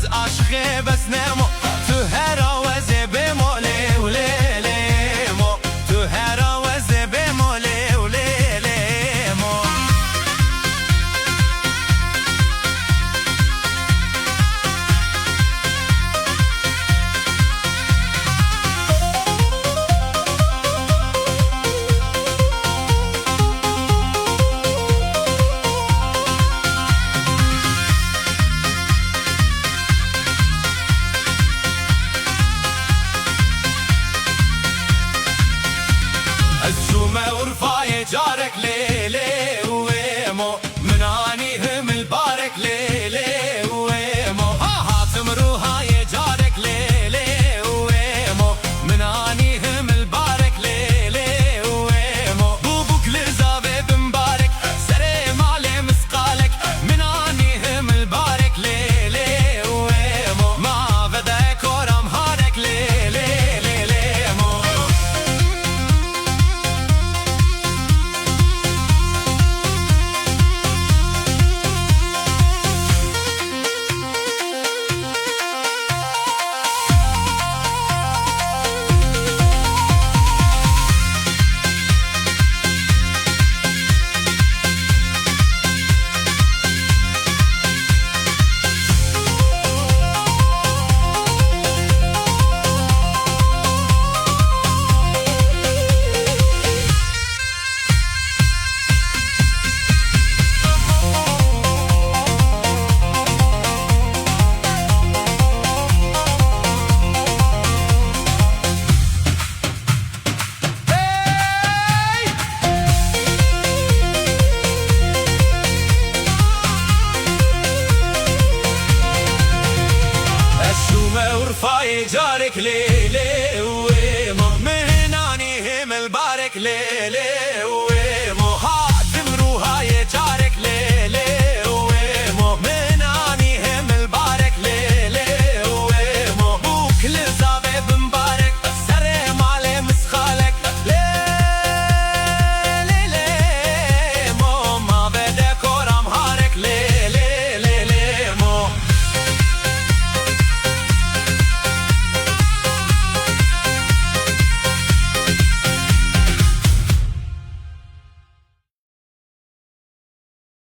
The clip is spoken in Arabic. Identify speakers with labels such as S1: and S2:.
S1: از عشق بس نمو تو هر آوازه بمو لیو لیمو تو هر آوازه بمو لیو لیمو السومة ورفاي جارك ليلي ويمو مناني هم البارك ليلي ويمو ها تمروها يا جارك ليلي ويمو مناني هم البارك ليلي ويمو بوبوك لزابي بمبارك سري مالي مسقالك مناني هم البارك ليلي ويمو ما بدك ورم هارك ليلي ورفاي جارك ليلي